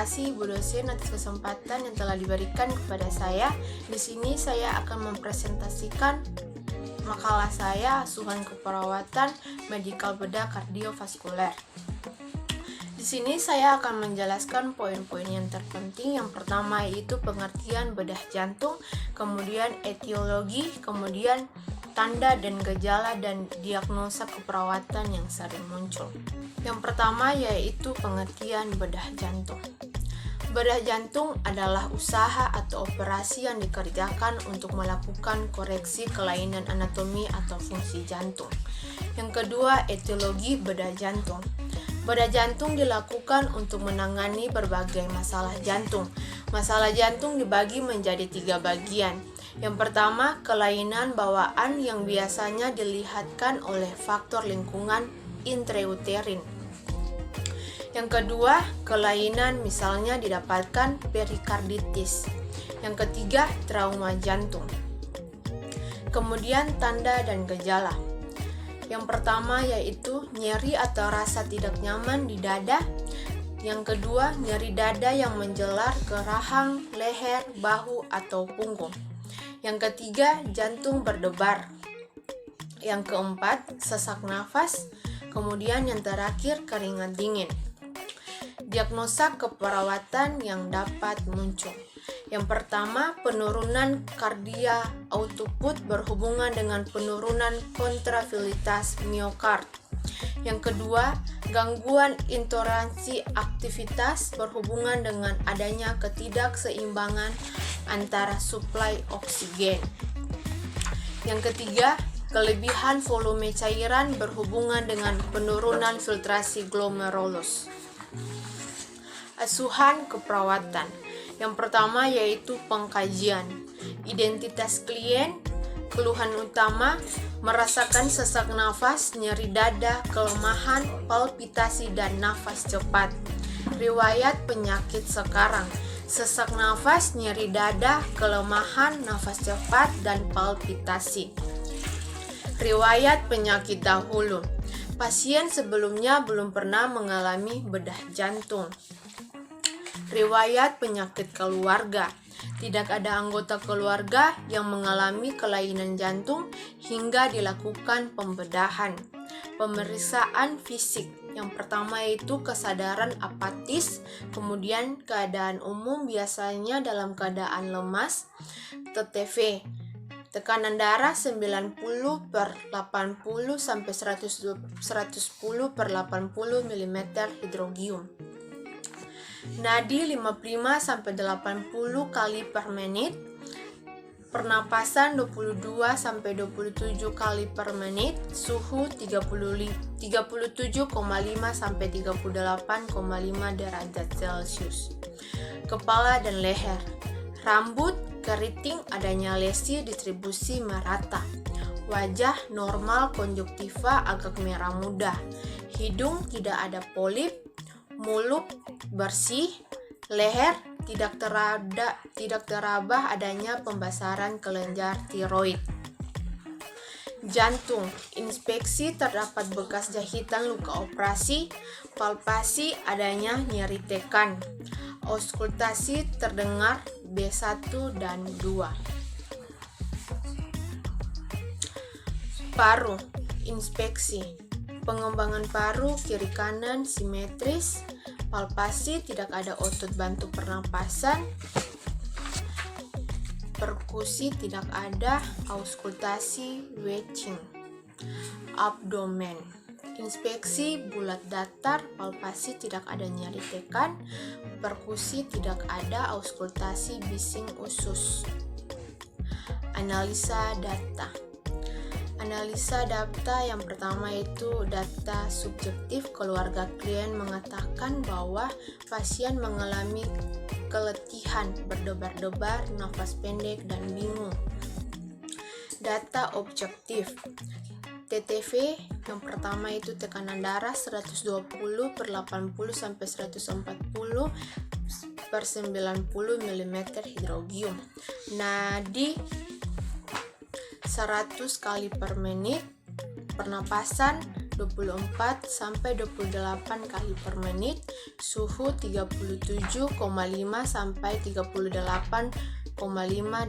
kasih Bu dosen atas kesempatan yang telah diberikan kepada saya. Di sini saya akan mempresentasikan makalah saya, asuhan keperawatan medikal bedah kardiovaskuler. Di sini saya akan menjelaskan poin-poin yang terpenting. Yang pertama yaitu pengertian bedah jantung, kemudian etiologi, kemudian tanda dan gejala dan diagnosa keperawatan yang sering muncul. Yang pertama yaitu pengertian bedah jantung. Bedah jantung adalah usaha atau operasi yang dikerjakan untuk melakukan koreksi kelainan anatomi atau fungsi jantung. Yang kedua, etiologi bedah jantung. Bedah jantung dilakukan untuk menangani berbagai masalah jantung. Masalah jantung dibagi menjadi 3 bagian. Yang pertama, kelainan bawaan yang biasanya dilihatkan oleh faktor lingkungan intrauterin. Yang kedua, kelainan misalnya didapatkan perikarditis. Yang ketiga, trauma jantung. Kemudian tanda dan gejala. Yang pertama yaitu nyeri atau rasa tidak nyaman di dada. Yang kedua, nyeri dada yang menjalar ke rahang, leher, bahu, atau punggung. Yang ketiga, jantung berdebar. Yang keempat, sesak nafas. Kemudian yang terakhir, keringat dingin. Diagnosa keperawatan yang dapat muncul. Yang pertama, penurunan kardia output berhubungan dengan penurunan kontrafilitas miokard. Yang kedua, gangguan intoleransi aktivitas berhubungan dengan adanya ketidakseimbangan antara suplai oksigen. Yang ketiga, kelebihan volume cairan berhubungan dengan penurunan filtrasi glomerulus. Asuhan keperawatan. Yang pertama yaitu pengkajian. Identitas klien, keluhan utama, merasakan sesak nafas, nyeri dada, kelemahan, palpitasi, dan nafas cepat. Riwayat penyakit sekarang, sesak nafas, nyeri dada, kelemahan, nafas cepat, dan palpitasi. Riwayat penyakit dahulu, pasien sebelumnya belum pernah mengalami bedah jantung. Riwayat penyakit keluarga, tidak ada anggota keluarga yang mengalami kelainan jantung hingga dilakukan pembedahan. Pemeriksaan fisik, yang pertama yaitu kesadaran apatis, kemudian keadaan umum biasanya dalam keadaan lemas, TTV, tekanan darah 90/80 sampai 110/80 mm hidrogium. Nadi 55 sampai 80 kali per menit. Pernapasan 22 sampai 27 kali per menit. Suhu 37,5 sampai 38,5 derajat Celcius. Kepala dan leher. Rambut keriting, adanya lesi, distribusi merata. Wajah normal, konjuktiva agak merah muda. Hidung tidak ada polip. Mulut bersih. Leher tidak terabah adanya pembasaran kelenjar tiroid. Jantung, inspeksi terdapat bekas jahitan luka operasi. Palpasi adanya nyeri tekan. Auskultasi terdengar B1 dan 2. Paru, inspeksi. Pengembangan paru kiri kanan simetris. Palpasi tidak ada otot bantu pernapasan. Perkusi tidak ada. Auskultasi wetching. Abdomen, inspeksi bulat datar. Palpasi tidak ada nyeri tekan. Perkusi tidak ada. Auskultasi bising usus. Analisa data. Analisa data yang pertama itu data subjektif. Keluarga klien mengatakan bahwa pasien mengalami keletihan, berdebar-debar, nafas pendek, dan bingung. Data objektif. TTV yang pertama itu tekanan darah 120/80 sampai 140/90 mm hidrogium. Nadi 100 kali per menit. Pernapasan 24 sampai 28 kali per menit, suhu 37,5 sampai 38,5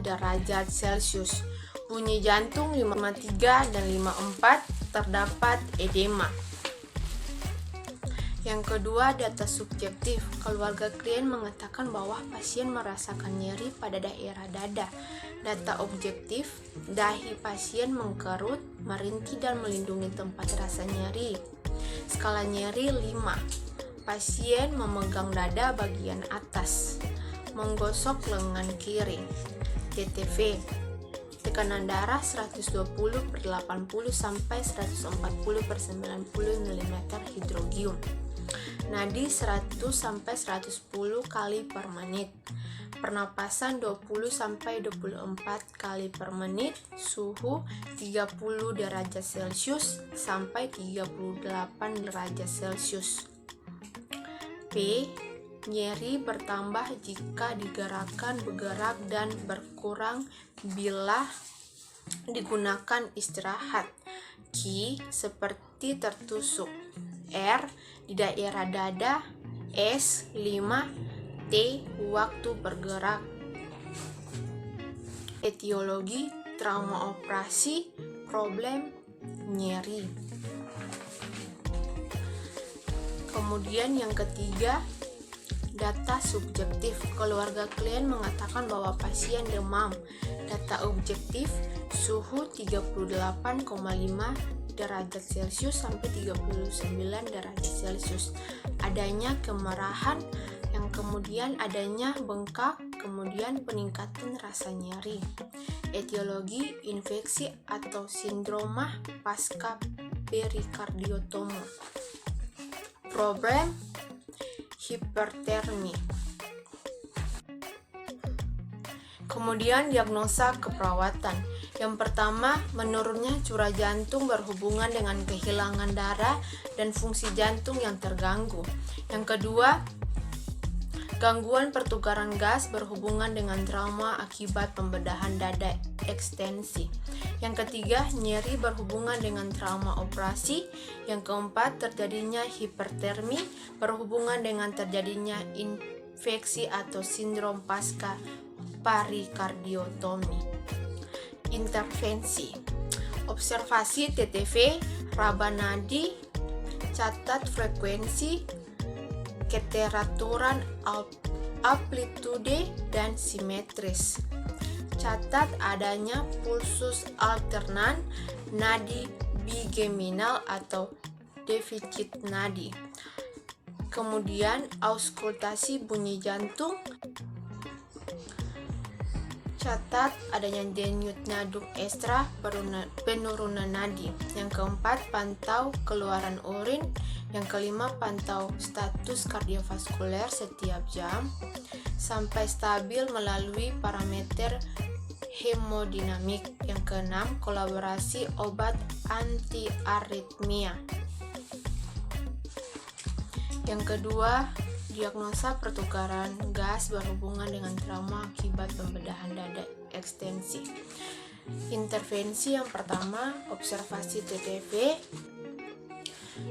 derajat Celcius. Bunyi jantung 53 dan 54, terdapat edema. Yang kedua, data subjektif. Keluarga klien mengatakan bahwa pasien merasakan nyeri pada daerah dada. Data objektif, dahi pasien mengkerut, merintih dan melindungi tempat rasa nyeri. Skala nyeri 5. Pasien memegang dada bagian atas, menggosok lengan kiri. TTV, tekanan darah 120/80 sampai 140/90 mm hidrogium. Nadi 100 sampai 110 kali per menit. Pernapasan 20 sampai 24 kali per menit. Suhu 30 derajat Celcius sampai 38 derajat Celcius. P. Nyeri bertambah jika digerakkan, bergerak, dan berkurang bila digunakan istirahat. Q. Seperti tertusuk. R. Di daerah dada. S. 5. T. Waktu bergerak. Etiologi trauma operasi, problem nyeri. Kemudian yang ketiga, data subjektif. Keluarga klien mengatakan bahwa pasien demam. Data objektif, suhu 38,5 derajat Celcius sampai 39 derajat Celcius. Adanya kemerahan, yang kemudian adanya bengkak, kemudian peningkatan rasa nyeri. Etiologi infeksi atau sindroma pasca perikardiotomo. Problem hipertermi. Kemudian diagnosa keperawatan. Yang pertama, menurunnya curah jantung berhubungan dengan kehilangan darah dan fungsi jantung yang terganggu. Yang kedua, gangguan pertukaran gas berhubungan dengan trauma akibat pembedahan dada ekstensi. Yang ketiga, nyeri berhubungan dengan trauma operasi. Yang keempat, terjadinya hipertermi berhubungan dengan terjadinya infeksi atau sindrom pasca perikardiotomi. Intervensi. Observasi TTV, raba nadi, catat frekuensi, keteraturan amplitude dan simetris. Catat adanya pulsus alternan, nadi bigeminal atau defisit nadi. Kemudian auskultasi bunyi jantung. Catat adanya denyut nadi ekstra, penurunan nadi. Yang keempat, pantau keluaran urin. Yang kelima, pantau status kardiovaskuler setiap jam sampai stabil melalui parameter hemodinamik. Yang keenam, kolaborasi obat anti aritmia. Yang kedua, diagnosa pertukaran gas berhubungan dengan trauma akibat pembedahan dada ekstensi. Intervensi yang pertama, observasi TTV.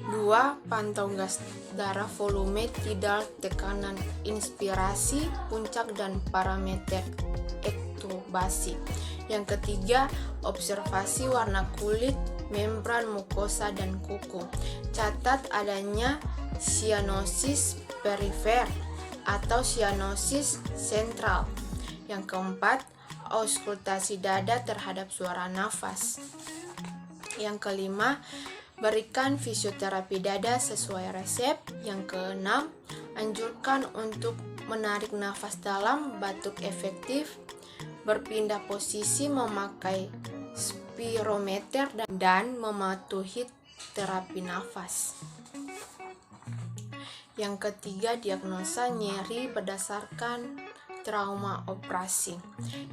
2. Pantau gas darah, volume, tidal, tekanan inspirasi, puncak, dan parameter ektubasi. Yang ketiga, observasi warna kulit, membran mukosa, dan kuku. Catat adanya sianosis perifer atau sianosis sentral. Yang keempat, auskultasi dada terhadap suara nafas. Yang kelima, berikan fisioterapi dada sesuai resep. Yang keenam, anjurkan untuk menarik nafas dalam, batuk efektif, berpindah posisi, memakai spirometer, dan mematuhi terapi nafas. Yang ketiga, diagnosa nyeri berdasarkan trauma operasi.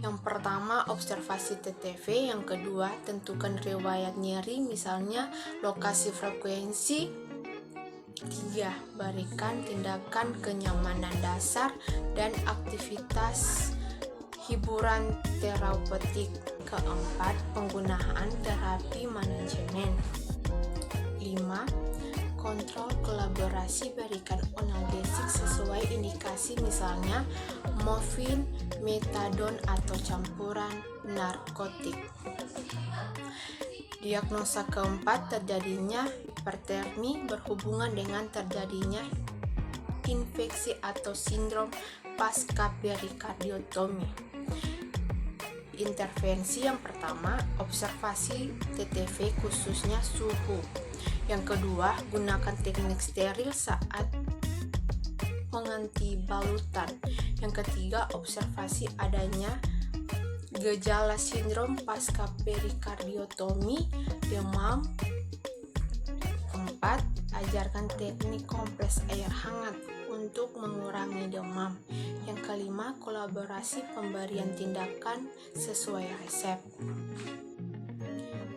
Yang pertama, observasi TTV. Yang kedua, tentukan riwayat nyeri, misalnya lokasi frekuensi. 3. Berikan tindakan kenyamanan dasar dan aktivitas hiburan terapeutik. Keempat, penggunaan terapi manajemen. 5. kelima, kontrol kolaborasi berikan analgesik sesuai indikasi, misalnya morfin, metadon, atau campuran narkotik. Diagnosa keempat, terjadinya hipertermi berhubungan dengan terjadinya infeksi atau sindrom pasca perikardiotomi. Intervensi yang pertama, observasi TTV khususnya suhu. Yang kedua, gunakan teknik steril saat mengganti balutan. Yang ketiga, observasi adanya gejala sindrom pasca perikardiotomi, demam. Keempat, ajarkan teknik kompres air hangat untuk mengurangi demam. Yang kelima, kolaborasi pemberian tindakan sesuai resep.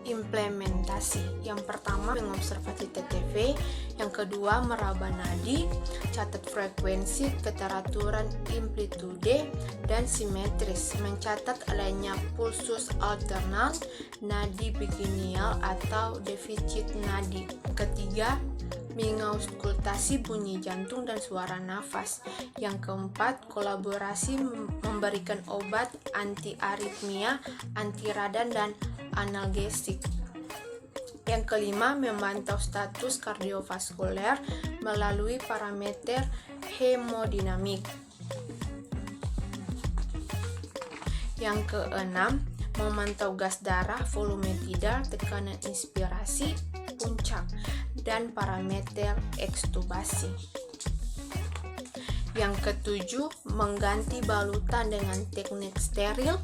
Implementasi. Yang pertama, mengobservasi TTV. Yang kedua, meraba nadi, catat frekuensi, keteraturan amplitude, dan simetris, mencatat adanya pulsus alternat, nadi biginal atau defisit nadi. Ketiga, mengauskultasi bunyi jantung dan suara nafas. Yang keempat, kolaborasi memberikan obat anti-aritmia, anti-radang, dan analgesik. Yang kelima, memantau status kardiovaskuler melalui parameter hemodinamik. Yang keenam, memantau gas darah, volume tidal, tekanan inspirasi, puncak, dan parameter ekstubasi. Yang ketujuh, mengganti balutan dengan teknik steril.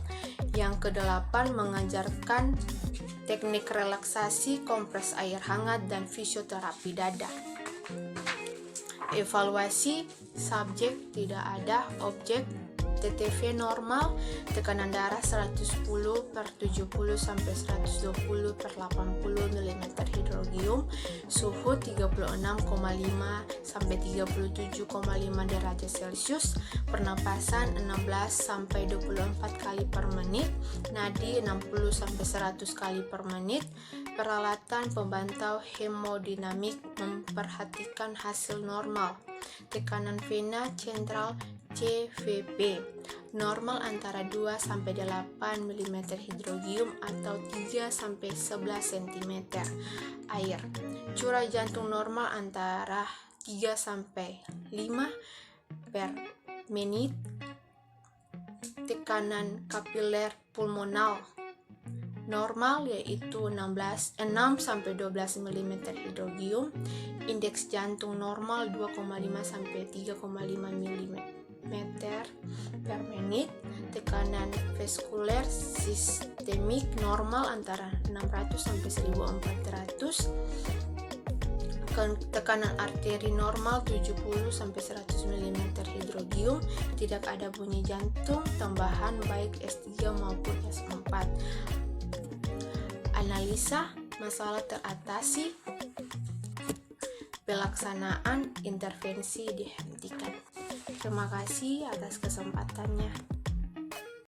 Yang kedelapan, mengajarkan teknik relaksasi, kompres air hangat, dan fisioterapi dada. Evaluasi subjek, tidak ada objek. TTV normal, tekanan darah 110/70 sampai 120/80 mm hidrogium, suhu 36,5 sampai 37,5 derajat Celcius, pernapasan 16 sampai 24 kali per menit, nadi 60 sampai 100 kali per menit. Peralatan pemantau hemodinamik memperhatikan hasil normal. Tekanan vena central CVP normal antara 2 sampai 8 mm hidrogium atau 3 sampai 11 cm air. Curah jantung normal antara 3 sampai 5 per menit. Tekanan kapiler pulmonal normal yaitu 6 sampai 12 mm hidrogium. Indeks jantung normal 2,5 sampai 3,5 mm per menit. Tekanan vaskuler sistemik normal antara 600 sampai 1400. Tekanan arteri normal 70 sampai 100 mm hidrogium. Tidak ada bunyi jantung tambahan baik S3 maupun S4. Analisa masalah teratasi. Pelaksanaan intervensi dihentikan. Terima kasih atas kesempatannya.